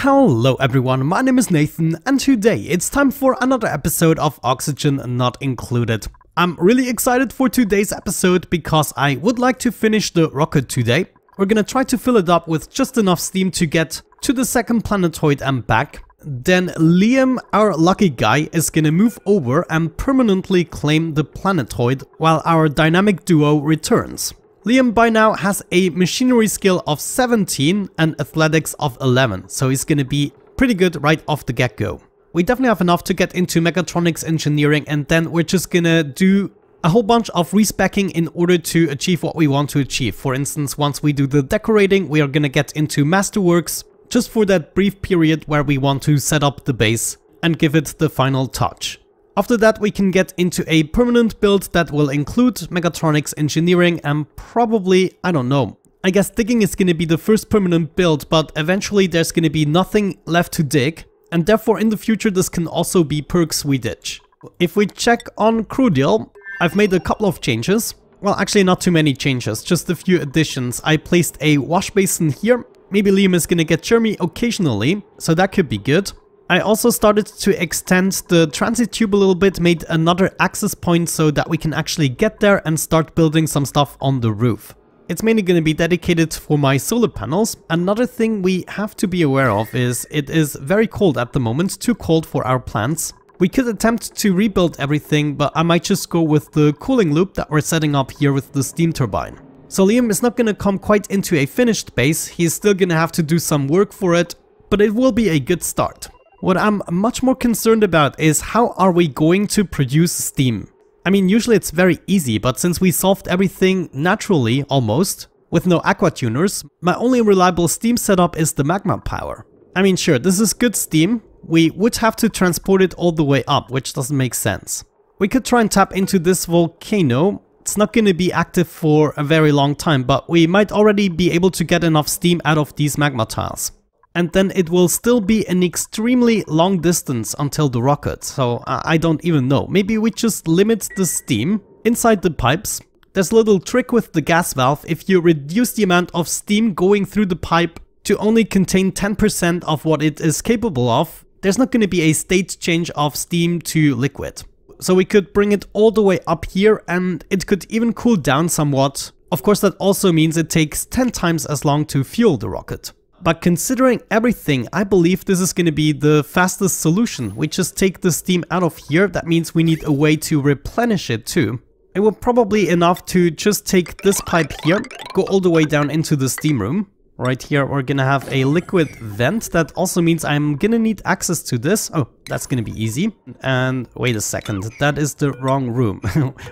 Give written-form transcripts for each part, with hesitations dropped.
Hello everyone, my name is Nathan and today it's time for another episode of Oxygen Not Included. I'm really excited for today's episode because I would like to finish the rocket today. We're gonna try to fill it up with just enough steam to get to the second planetoid and back. Then Liam, our lucky guy, is gonna move over and permanently claim the planetoid while our dynamic duo returns. Liam by now has a machinery skill of 17 and athletics of 11, so he's gonna be pretty good right off the get-go. We definitely have enough to get into mechatronics engineering, and then we're just gonna do a whole bunch of respeccing in order to achieve what we want to achieve. For instance, once we do the decorating, we are gonna get into masterworks just for that brief period where we want to set up the base and give it the final touch. After that, we can get into a permanent build that will include mechatronics engineering and probably, I don't know, I guess digging is going to be the first permanent build, but eventually there's going to be nothing left to dig, and therefore in the future this can also be perks we ditch. If we check on Crudial, I've made a couple of changes. Well, actually not too many changes, just a few additions. I placed a wash basin here. Maybe Liam is going to get Jeremy occasionally, so that could be good. I also started to extend the transit tube a little bit, made another access point so that we can actually get there and start building some stuff on the roof. It's mainly going to be dedicated for my solar panels. Another thing we have to be aware of is it is very cold at the moment, too cold for our plants. We could attempt to rebuild everything, but I might just go with the cooling loop that we're setting up here with the steam turbine. So Liam is not going to come quite into a finished base, he's still going to have to do some work for it, but it will be a good start. What I'm much more concerned about is how are we going to produce steam? I mean, usually it's very easy, but since we solved everything naturally, almost, with no aqua tuners, my only reliable steam setup is the magma power. I mean, sure, this is good steam. We would have to transport it all the way up, which doesn't make sense. We could try and tap into this volcano. It's not going to be active for a very long time, but we might already be able to get enough steam out of these magma tiles. And then it will still be an extremely long distance until the rocket, so I don't even know. Maybe we just limit the steam inside the pipes. There's a little trick with the gas valve. If you reduce the amount of steam going through the pipe to only contain 10% of what it is capable of, there's not going to be a state change of steam to liquid. So we could bring it all the way up here and it could even cool down somewhat. Of course, that also means it takes 10 times as long to fuel the rocket. But considering everything, I believe this is going to be the fastest solution. We just take the steam out of here. That means we need a way to replenish it too. It will probably be enough to just take this pipe here, go all the way down into the steam room. Right here, we're going to have a liquid vent. That also means I'm going to need access to this. Oh, that's going to be easy. And wait a second, that is the wrong room.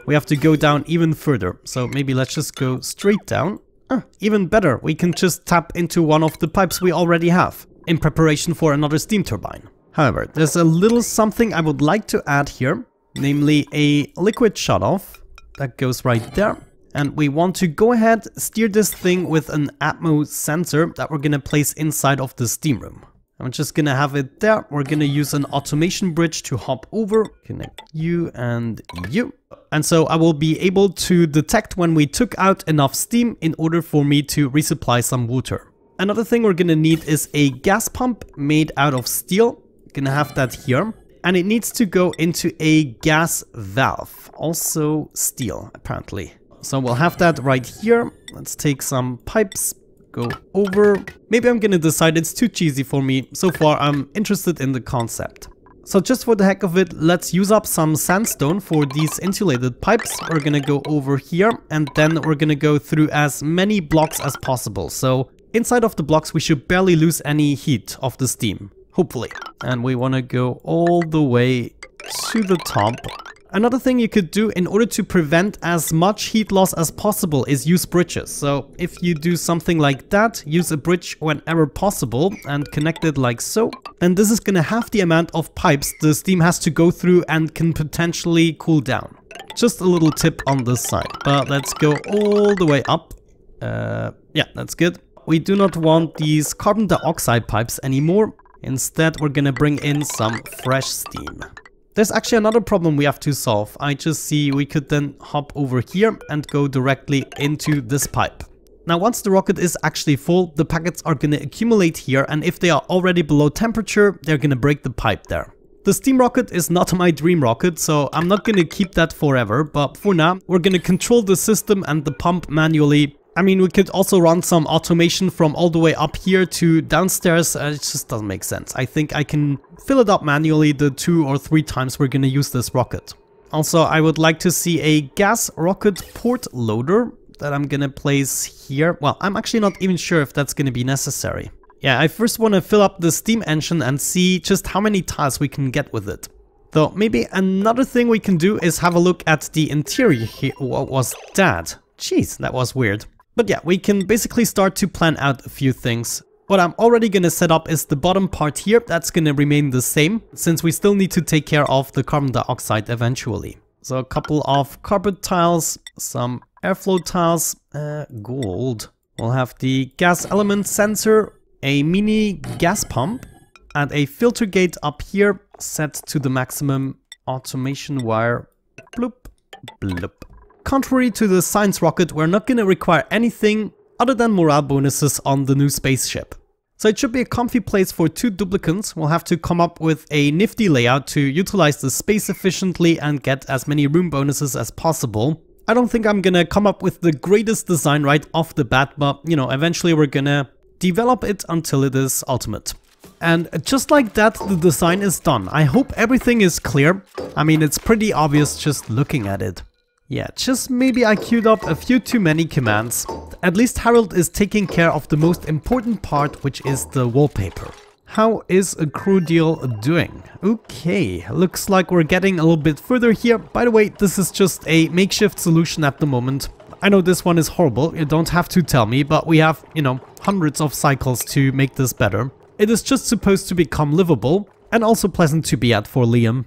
We have to go down even further. So maybe let's just go straight down. Even better, we can just tap into one of the pipes we already have in preparation for another steam turbine. However, there's a little something I would like to add here, namely a liquid shutoff that goes right there. And we want to go ahead, steer this thing with an Atmo sensor that we're going to place inside of the steam room. I'm just going to have it there. We're going to use an automation bridge to hop over, connect you and you. And so I will be able to detect when we took out enough steam in order for me to resupply some water. Another thing we're going to need is a gas pump made out of steel. Gonna have that here. And it needs to go into a gas valve, also steel apparently. So we'll have that right here. Let's take some pipes, go over. Maybe I'm gonna decide it's too cheesy for me. So far I'm interested in the concept. So just for the heck of it, let's use up some sandstone for these insulated pipes. We're gonna go over here and then we're gonna go through as many blocks as possible. So inside of the blocks we should barely lose any heat of the steam, hopefully. And we wanna go all the way to the top. Another thing you could do in order to prevent as much heat loss as possible is use bridges. So if you do something like that, use a bridge whenever possible and connect it like so. And this is going to halve the amount of pipes the steam has to go through and can potentially cool down. Just a little tip on this side, but let's go all the way up. Yeah, that's good. We do not want these carbon dioxide pipes anymore. Instead, we're going to bring in some fresh steam. There's actually another problem we have to solve. I just see we could then hop over here and go directly into this pipe. Now once the rocket is actually full, the packets are gonna accumulate here, and if they are already below temperature, they're gonna break the pipe there. The steam rocket is not my dream rocket, so I'm not gonna keep that forever, but for now, we're gonna control the system and the pump manually. I mean, we could also run some automation from all the way up here to downstairs. It just doesn't make sense. I think I can fill it up manually the 2 or 3 times we're gonna use this rocket. Also, I would like to see a gas rocket port loader that I'm gonna place here. Well, I'm actually not even sure if that's gonna be necessary. Yeah, I first want to fill up the steam engine and see just how many tiles we can get with it. Though maybe another thing we can do is have a look at the interior here. What was that? Jeez, that was weird. But yeah, we can basically start to plan out a few things. What I'm already gonna set up is the bottom part here. That's gonna remain the same, since we still need to take care of the carbon dioxide eventually. So a couple of carpet tiles, some airflow tiles, gold. We'll have the gas element sensor, a mini gas pump, and a filter gate up here set to the maximum. Automation wire, bloop, bloop. Contrary to the science rocket, we're not gonna require anything other than morale bonuses on the new spaceship. So it should be a comfy place for 2 duplicants. We'll have to come up with a nifty layout to utilize the space efficiently and get as many room bonuses as possible. I don't think I'm gonna come up with the greatest design right off the bat, but you know, eventually we're gonna develop it until it is ultimate. And just like that, the design is done. I hope everything is clear. I mean, it's pretty obvious just looking at it. Yeah, just maybe I queued up a few too many commands. At least Harold is taking care of the most important part, which is the wallpaper. How is a crew deal doing? Okay, looks like we're getting a little bit further here. By the way, this is just a makeshift solution at the moment. I know this one is horrible, you don't have to tell me, but we have, you know, hundreds of cycles to make this better. It is just supposed to become livable and also pleasant to be at for Liam.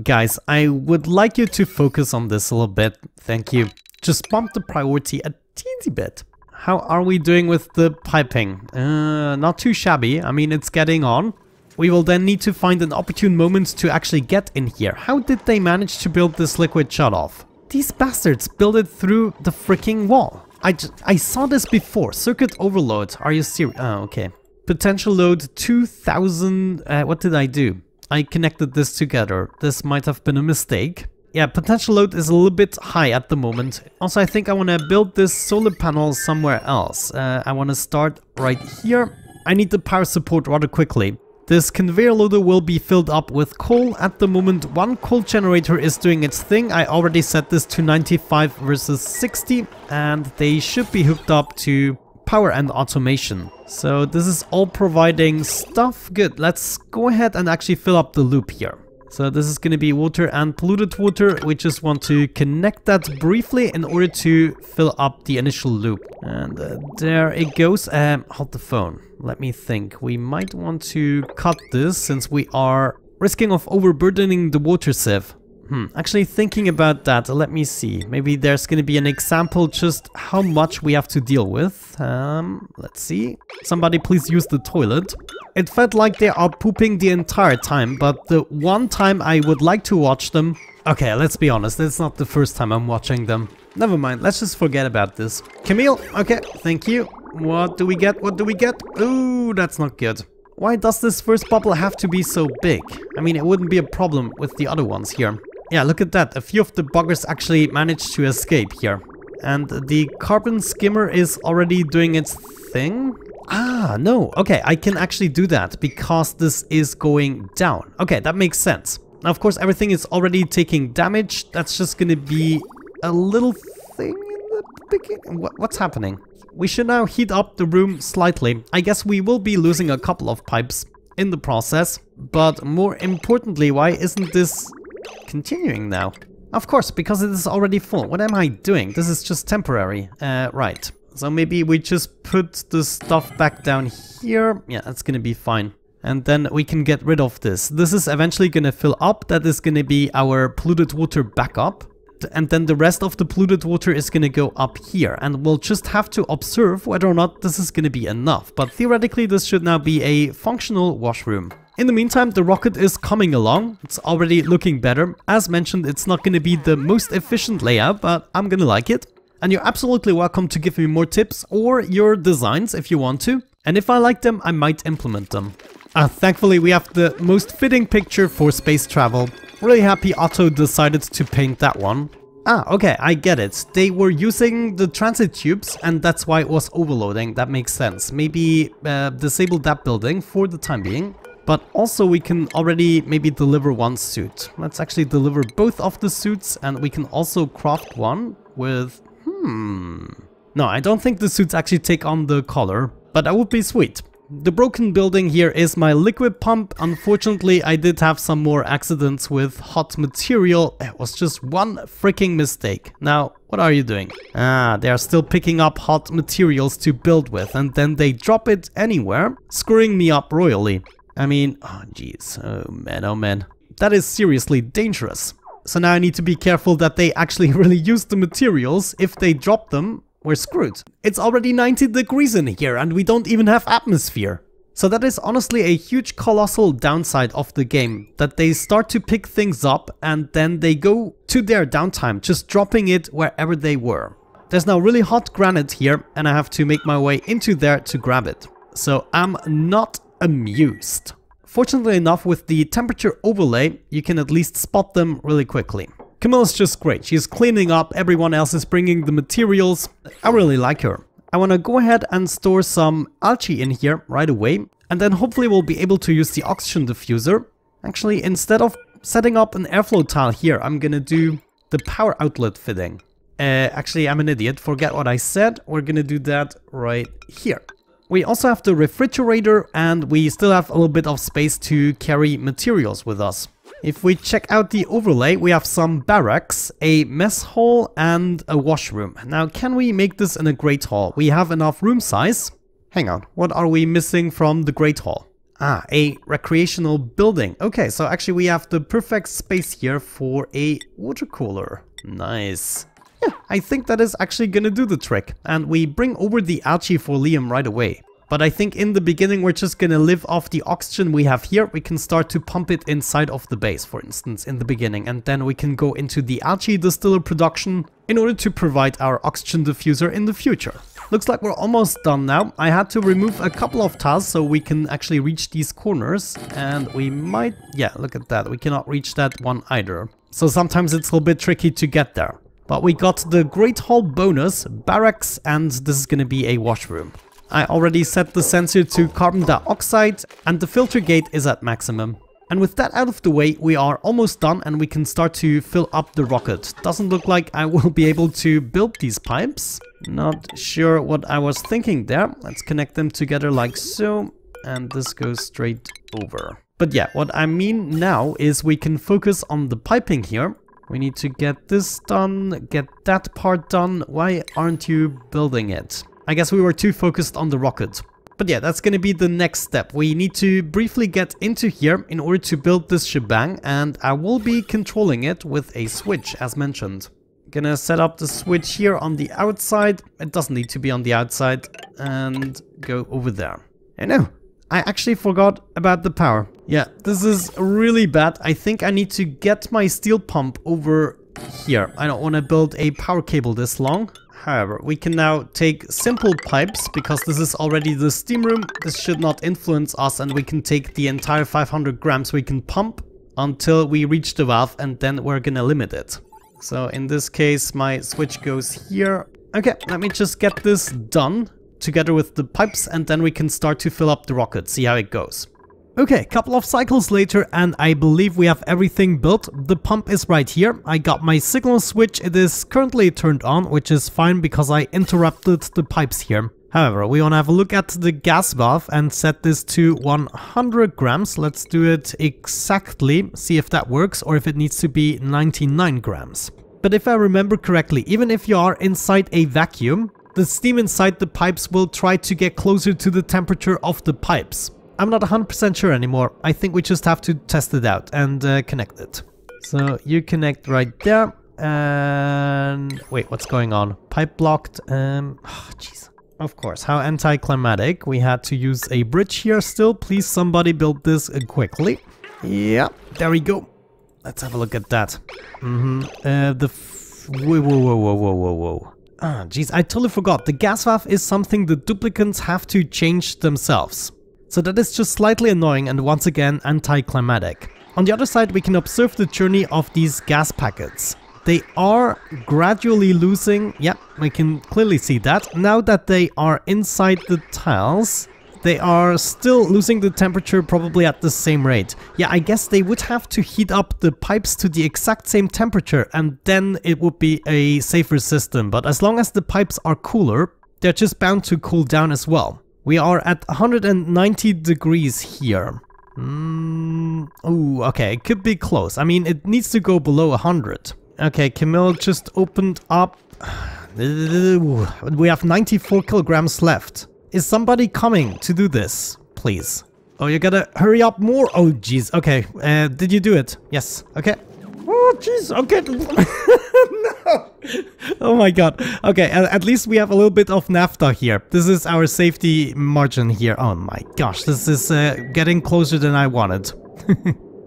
Guys, I would like you to focus on this a little bit. Thank you. Just bump the priority a teensy bit. How are we doing with the piping? Not too shabby. I mean, it's getting on. We will then need to find an opportune moment to actually get in here. How did they manage to build this liquid shutoff? These bastards built it through the freaking wall. I saw this before. Circuit overload. Are you serious? Oh, okay. Potential load 2000. What did I do? I connected this together. This might have been a mistake. Yeah, potential load is a little bit high at the moment. Also, I think I want to build this solar panel somewhere else. I want to start right here. I need the power support rather quickly. This conveyor loader will be filled up with coal. At the moment, 1 coal generator is doing its thing. I already set this to 95 versus 60, and they should be hooked up to power and automation. So this is all providing stuff. Good, let's go ahead and actually fill up the loop here. So this is going to be water and polluted water. We just want to connect that briefly in order to fill up the initial loop. And there it goes. Hold the phone. Let me think. We might want to cut this since we are risking of overburdening the water sieve. Actually thinking about that, let me see. Maybe there's going to be an example just how much we have to deal with. Let's see. Somebody please use the toilet. It felt like they are pooping the entire time, but the one time I would like to watch them... Okay, let's be honest, it's not the first time I'm watching them. Never mind, let's just forget about this. Camille, okay, thank you. What do we get? What do we get? Ooh, that's not good. Why does this first bubble have to be so big? I mean, it wouldn't be a problem with the other ones here. Yeah, look at that. A few of the buggers actually managed to escape here. And the carbon skimmer is already doing its thing. Ah, no. Okay, I can actually do that because this is going down. Okay, that makes sense. Now, of course, everything is already taking damage. That's just going to be a little thing in the beginning. What's happening? We should now heat up the room slightly. I guess we will be losing a couple of pipes in the process. But more importantly, why isn't this continuing now? Of course, because it is already full. What am I doing? This is just temporary. Right. So maybe we just put the stuff back down here. Yeah, that's gonna be fine. And then we can get rid of this. This is eventually gonna fill up. That is gonna be our polluted water backup. And then the rest of the polluted water is gonna go up here. And we'll just have to observe whether or not this is gonna be enough. But theoretically, this should now be a functional washroom. In the meantime, the rocket is coming along. It's already looking better. As mentioned, it's not going to be the most efficient layout, but I'm going to like it. And you're absolutely welcome to give me more tips or your designs if you want to. And if I like them, I might implement them. Thankfully, we have the most fitting picture for space travel. Really happy Otto decided to paint that one. Okay, I get it. They were using the transit tubes and that's why it was overloading. That makes sense. Maybe disable that building for the time being. But also we can already maybe deliver one suit. Let's actually deliver both of the suits and we can also craft one with... No, I don't think the suits actually take on the color, but that would be sweet. The broken building here is my liquid pump. Unfortunately, I did have some more accidents with hot material. It was just one freaking mistake. Now, what are you doing? They are still picking up hot materials to build with and then they drop it anywhere, screwing me up royally. I mean, oh jeez, oh man, that is seriously dangerous. So now I need to be careful that they actually really use the materials. If they drop them, we're screwed. It's already 90 degrees in here and we don't even have atmosphere. So that is honestly a huge colossal downside of the game, that they start to pick things up and then they go to their downtime, just dropping it wherever they were. There's now really hot granite here and I have to make my way into there to grab it. So I'm not amused. Fortunately enough, with the temperature overlay, you can at least spot them really quickly. Camilla's just great. She's cleaning up, everyone else is bringing the materials. I really like her. I want to go ahead and store some algae in here right away, and then hopefully we'll be able to use the oxygen diffuser. Actually, instead of setting up an airflow tile here, I'm gonna do the power outlet fitting. Actually, I'm an idiot. Forget what I said. We're gonna do that right here. We also have the refrigerator and we still have a little bit of space to carry materials with us. If we check out the overlay, we have some barracks, a mess hall and a washroom. Now, can we make this in a great hall? We have enough room size. Hang on, what are we missing from the great hall? A recreational building. Okay, so actually we have the perfect space here for a water cooler. Nice. Yeah, I think that is actually gonna do the trick. And we bring over the algae for Liam right away. But I think in the beginning we're just gonna live off the oxygen we have here. We can start to pump it inside of the base, for instance, in the beginning. And then we can go into the algae distiller production in order to provide our oxygen diffuser in the future. Looks like we're almost done now. I had to remove a couple of tiles so we can actually reach these corners. And we might... yeah, look at that. We cannot reach that one either. So sometimes it's a little bit tricky to get there. But we got the Great Hall bonus, barracks, and this is gonna be a washroom. I already set the sensor to carbon dioxide and the filter gate is at maximum. And with that out of the way, we are almost done and we can start to fill up the rocket. Doesn't look like I will be able to build these pipes. Not sure what I was thinking there. Let's connect them together like so. And this goes straight over. But yeah, what I mean now is we can focus on the piping here. We need to get this done, get that part done. Why aren't you building it? I guess we were too focused on the rocket. But yeah, that's gonna be the next step. We need to briefly get into here in order to build this shebang, and I will be controlling it with a switch, as mentioned. Gonna set up the switch here on the outside. It doesn't need to be on the outside. And go over there. I know. I actually forgot about the power. Yeah, this is really bad. I think I need to get my steel pump over here. I don't want to build a power cable this long. However, we can now take simple pipes because this is already the steam room. This should not influence us and we can take the entire 500 grams we can pump until we reach the valve and then we're gonna limit it. So in this case, my switch goes here. Okay, let me just get this done together with the pipes and then we can start to fill up the rocket, see how it goes. Okay, couple of cycles later and I believe we have everything built. The pump is right here. I got my signal switch. It is currently turned on, which is fine because I interrupted the pipes here. However, we want to have a look at the gas valve and set this to 100 grams. Let's do it exactly, see if that works or if it needs to be 99 grams. But if I remember correctly, even if you are inside a vacuum, the steam inside the pipes will try to get closer to the temperature of the pipes. I'm not 100% sure anymore. I think we just have to test it out and connect it. So you connect right there. And wait, what's going on? Pipe blocked. Oh, jeez. Of course, how anticlimactic. We had to use a bridge here still. Please, somebody build this quickly. Yeah, there we go. Let's have a look at that. Whoa. Geez, I totally forgot. The gas valve is something the duplicants have to change themselves. So that is just slightly annoying and once again anticlimactic. On the other side, we can observe the journey of these gas packets. They are gradually losing, yeah, we can clearly see that. Now that they are inside the tiles, they are still losing the temperature probably at the same rate. Yeah, I guess they would have to heat up the pipes to the exact same temperature and then it would be a safer system. But as long as the pipes are cooler, they're just bound to cool down as well. We are at 190 degrees here. Oh, okay, it could be close. I mean, it needs to go below 100. Okay, Camille just opened up. We have 94 kilograms left. Is somebody coming to do this, please? Oh, you gotta hurry up more. Oh, jeez. Okay, did you do it? Yes. Okay. Oh, jeez. Okay. No. Oh my god. Okay, at least we have a little bit of naphtha here. This is our safety margin here. Oh my gosh, this is getting closer than I wanted.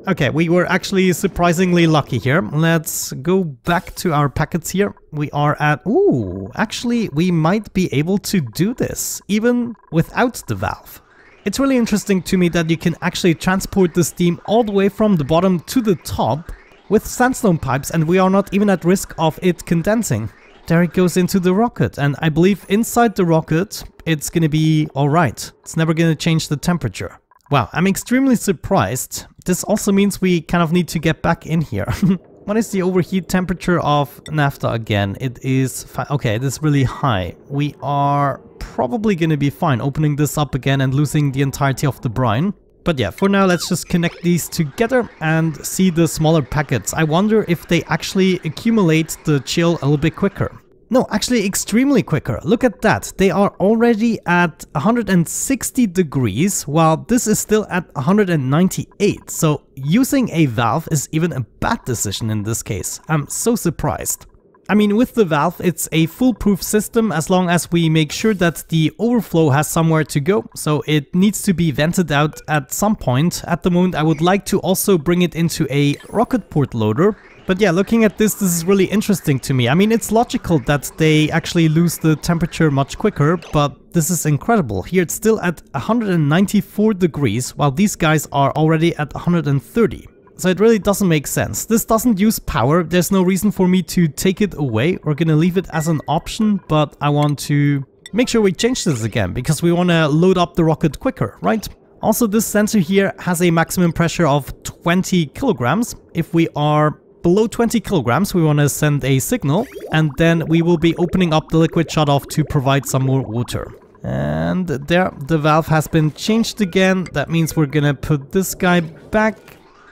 Okay, we were actually surprisingly lucky here. Let's go back to our packets here. We are at... Ooh, actually, we might be able to do this, even without the valve. It's really interesting to me that you can actually transport the steam all the way from the bottom to the top with sandstone pipes, and we are not even at risk of it condensing. There it goes into the rocket, and I believe inside the rocket, it's gonna be alright. It's never gonna change the temperature. Wow, I'm extremely surprised. This also means we kind of need to get back in here. What is the overheat temperature of naphtha again? It is... Okay, it is really high. We are probably gonna be fine opening this up again and losing the entirety of the brine. But yeah, for now, let's just connect these together and see the smaller packets. I wonder if they actually accumulate the chill a little bit quicker. No, actually extremely quicker. Look at that. They are already at 160 degrees, while this is still at 198. So using a valve is even a bad decision in this case. I'm so surprised. I mean, with the valve, it's a foolproof system as long as we make sure that the overflow has somewhere to go. So it needs to be vented out at some point. At the moment, I would like to also bring it into a rocket port loader. But yeah, looking at this is really interesting to me. I mean, it's logical that they actually lose the temperature much quicker, but this is incredible. Here it's still at 194 degrees, while these guys are already at 130. So it really doesn't make sense. This doesn't use power. There's no reason for me to take it away. We're gonna leave it as an option, but I want to make sure we change this again because we want to load up the rocket quicker, right? Also, this sensor here has a maximum pressure of 20 kilograms. If we are below 20 kilograms, we want to send a signal, and then we will be opening up the liquid shutoff to provide some more water. And there, the valve has been changed again. That means we're gonna put this guy back,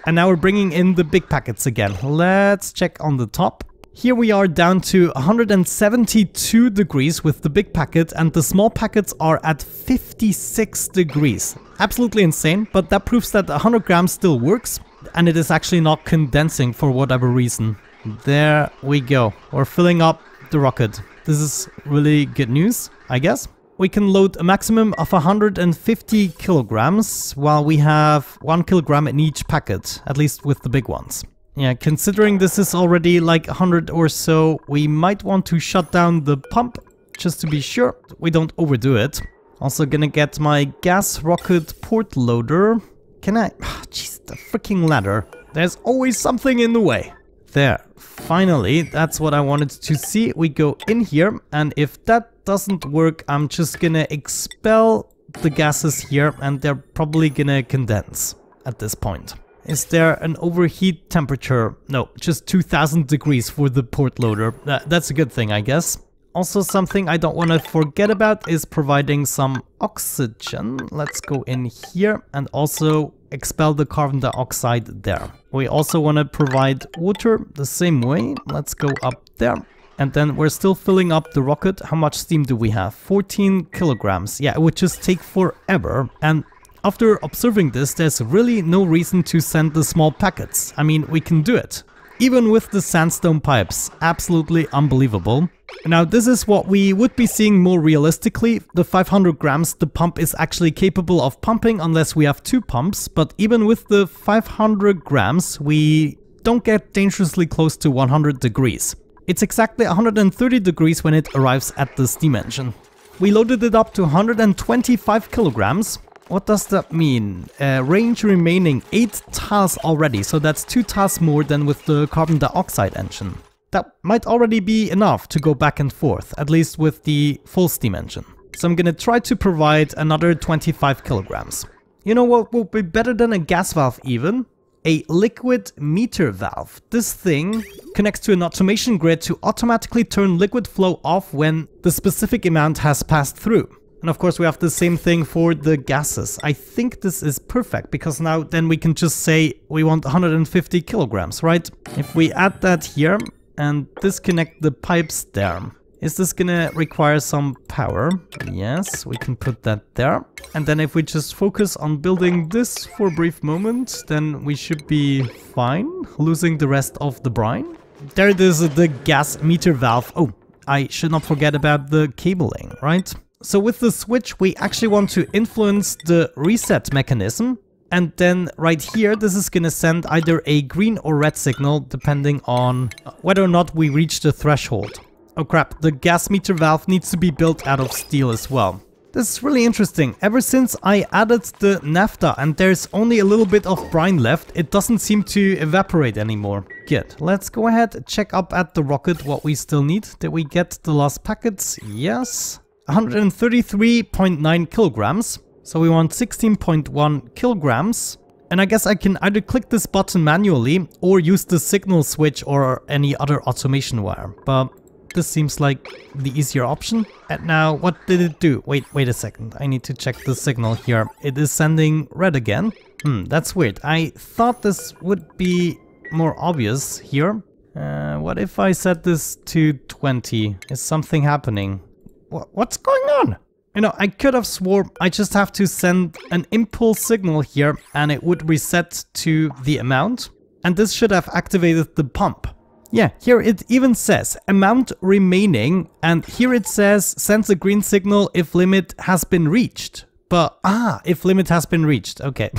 and now we're bringing in the big packets again. Let's check on the top. Here we are down to 172 degrees with the big packet, and the small packets are at 56 degrees. Absolutely insane, but that proves that 100 grams still works. And it is actually not condensing for whatever reason. There we go. We're filling up the rocket. This is really good news, I guess. We can load a maximum of 150 kilograms, while we have 1 kilogram in each packet, at least with the big ones. Yeah, considering this is already like 100 or so, we might want to shut down the pump, just to be sure we don't overdo it. Also gonna get my gas rocket port loader. Can I? Jeez, the freaking ladder. There's always something in the way. There. Finally, that's what I wanted to see. We go in here, and if that doesn't work, I'm just gonna expel the gases here, and they're probably gonna condense at this point. Is there an overheat temperature? No, just 2000 degrees for the port loader. That's a good thing, I guess. Also, something I don't want to forget about is providing some oxygen. Let's go in here and also expel the carbon dioxide there. We also want to provide water the same way. Let's go up there. And then we're still filling up the rocket. How much steam do we have? 14 kilograms. Yeah, it would just take forever. And after observing this, there's really no reason to send the small packets. I mean, we can do it. Even with the sandstone pipes. Absolutely unbelievable. Now, this is what we would be seeing more realistically. The 500 grams the pump is actually capable of pumping unless we have 2 pumps. But even with the 500 grams, we don't get dangerously close to 100 degrees. It's exactly 130 degrees when it arrives at the steam engine. We loaded it up to 125 kilograms. What does that mean? Range remaining 8 tiles already, so that's 2 tiles more than with the carbon dioxide engine. That might already be enough to go back and forth, at least with the full steam engine. So I'm gonna try to provide another 25 kilograms. You know what will be better than a gas valve even? A liquid meter valve. This thing connects to an automation grid to automatically turn liquid flow off when the specific amount has passed through. And of course we have the same thing for the gases. I think this is perfect because now then we can just say we want 150 kilograms, right? If we add that here and disconnect the pipes there. Is this gonna require some power? Yes, we can put that there. And then if we just focus on building this for a brief moment, then we should be fine, losing the rest of the brine. There it is, the gas meter valve. Oh, I should not forget about the cabling, right? So with the switch, we actually want to influence the reset mechanism. And then right here, this is gonna send either a green or red signal, depending on whether or not we reach the threshold. Oh crap, the gas meter valve needs to be built out of steel as well. This is really interesting. Ever since I added the naphtha and there's only a little bit of brine left, it doesn't seem to evaporate anymore. Good. Let's go ahead, check up at the rocket what we still need. Did we get the last packets? Yes. 133.9 kilograms. So we want 16.1 kilograms. And I guess I can either click this button manually or use the signal switch or any other automation wire. But this seems like the easier option. And now, what did it do? Wait a second. I need to check the signal here. It is sending red again. That's weird. I thought this would be more obvious here. What if I set this to 20? Is something happening? What's going on? You know, I could have sworn I just have to send an impulse signal here and it would reset to the amount. And this should have activated the pump. Yeah, here it even says amount remaining, and here it says sends a green signal if limit has been reached. But, if limit has been reached, okay.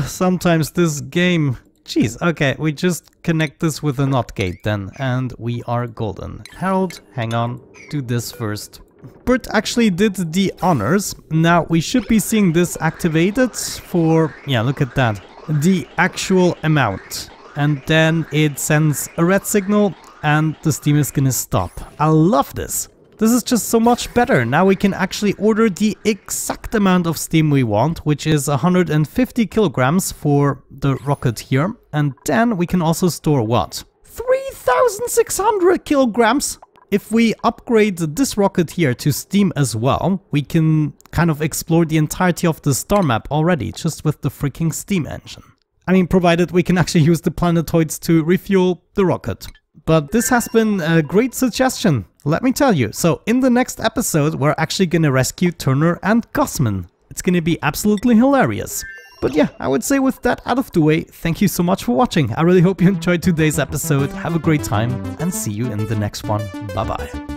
Sometimes this game... Jeez, okay, we just connect this with a NOT gate then, and we are golden. Harold, hang on, do this first. Bert actually did the honors. Now we should be seeing this activated for... Yeah, look at that. The actual amount. And then it sends a red signal and the steam is gonna stop. I love this. This is just so much better. Now we can actually order the exact amount of steam we want, which is 150 kilograms for the rocket here. And then we can also store what? 3,600 kilograms! If we upgrade this rocket here to steam as well, we can kind of explore the entirety of the star map already, just with the freaking steam engine. I mean, provided we can actually use the planetoids to refuel the rocket. But this has been a great suggestion, let me tell you. So in the next episode, we're actually gonna rescue Turner and Gossmann. It's gonna be absolutely hilarious. But yeah, I would say with that out of the way, thank you so much for watching. I really hope you enjoyed today's episode. Have a great time and see you in the next one. Bye bye.